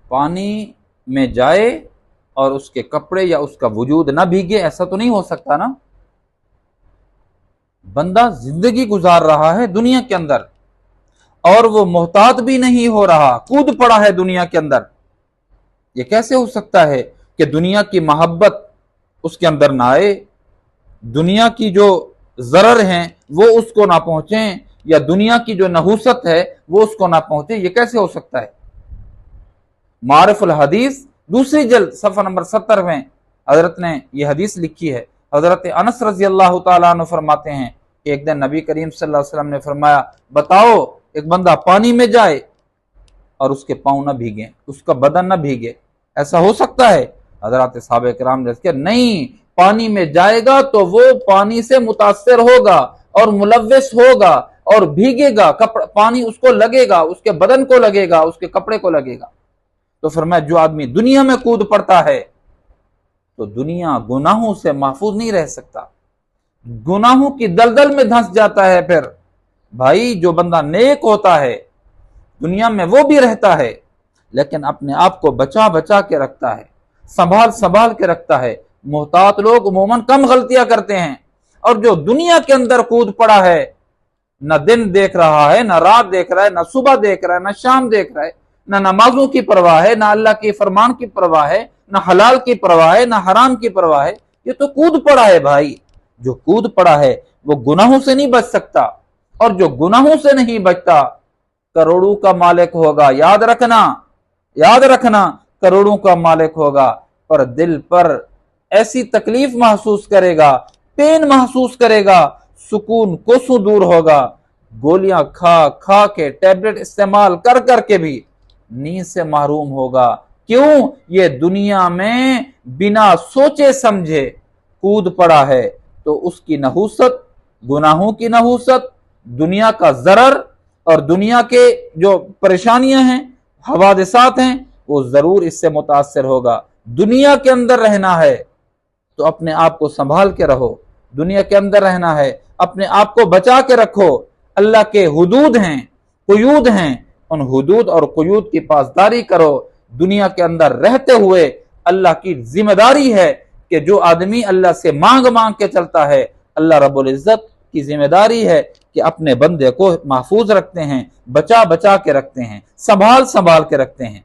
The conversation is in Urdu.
پانی میں جائے اور اس کے کپڑے یا اس کا وجود نہ بھیگے، ایسا تو نہیں ہو سکتا نا۔ بندہ زندگی گزار رہا ہے دنیا کے اندر اور وہ محتاط بھی نہیں ہو رہا، کود پڑا ہے دنیا کے اندر۔ یہ کیسے ہو سکتا ہے کہ دنیا کی محبت اس کے اندر نہ آئے، دنیا کی جو ضرر ہیں وہ اس کو نہ پہنچیں، یا دنیا کی جو نحوست ہے وہ اس کو نہ پہنچے؟ یہ کیسے ہو سکتا ہے؟ معارف الحدیث دوسری جلد صفحہ نمبر 70 میں حضرت نے یہ حدیث لکھی ہے۔ حضرت انس رضی اللہ تعالیٰ عنہ فرماتے ہیں کہ ایک دن نبی کریم صلی اللہ علیہ وسلم نے فرمایا، بتاؤ ایک بندہ پانی میں جائے اور اس کے پاؤں نہ بھیگیں، اس کا بدن نہ بھیگے، ایسا ہو سکتا ہے؟ حضرات صحابہ کرام نے کہا نہیں، پانی میں جائے گا تو وہ پانی سے متاثر ہوگا اور ملوث ہوگا اور بھیگے گا، پانی اس کو لگے گا، اس کے بدن کو لگے گا، اس کے کپڑے کو لگے گا۔ تو فرمایا جو آدمی دنیا میں کود پڑتا ہے تو دنیا گناہوں سے محفوظ نہیں رہ سکتا، گناہوں کی دلدل میں دھنس جاتا ہے۔ پھر بھائی جو بندہ نیک ہوتا ہے دنیا میں وہ بھی رہتا ہے لیکن اپنے آپ کو بچا بچا کے رکھتا ہے، سنبھال سنبھال کے رکھتا ہے۔ محتاط لوگ عموماً کم غلطیاں کرتے ہیں، اور جو دنیا کے اندر کود پڑا ہے، نہ دن دیکھ رہا ہے، نہ رات دیکھ رہا ہے، نہ صبح دیکھ رہا ہے، نہ شام دیکھ رہا ہے، نہ نمازوں کی پرواہ ہے، نہ اللہ کے فرمان کی پرواہ ہے، نہ حلال کی پرواہ ہے، نہ حرام کی پرواہ ہے، یہ تو کود پڑا ہے۔ بھائی جو کود پڑا ہے وہ گناہوں سے نہیں بچ سکتا، اور جو گناہوں سے نہیں بچتا کروڑوں کا مالک ہوگا۔ یاد رکھنا کروڑوں کا مالک ہوگا، پر دل پر ایسی تکلیف محسوس کرے گا، پین محسوس کرے گا، سکون کوسوں دور ہوگا، گولیاں کھا کھا کے، ٹیبلٹ استعمال کر کر کے بھی نیند سے محروم ہوگا۔ کیوں؟ یہ دنیا میں بنا سوچے سمجھے کود پڑا ہے، تو اس کی نحوست، گناہوں کی نحوست، دنیا کا ضرر اور دنیا کے جو پریشانیاں ہیں، حوادثات ہیں، وہ ضرور اس سے متاثر ہوگا۔ دنیا کے اندر رہنا ہے تو اپنے آپ کو سنبھال کے رہو، دنیا کے اندر رہنا ہے اپنے آپ کو بچا کے رکھو۔ اللہ کے حدود ہیں، قیود ہیں، ان حدود اور قیود کی پاسداری کرو۔ دنیا کے اندر رہتے ہوئے اللہ کی ذمہ داری ہے کہ جو آدمی اللہ سے مانگ مانگ کے چلتا ہے، اللہ رب العزت کی ذمہ داری ہے کہ اپنے بندے کو محفوظ رکھتے ہیں، بچا بچا کے رکھتے ہیں، سنبھال سنبھال کے رکھتے ہیں۔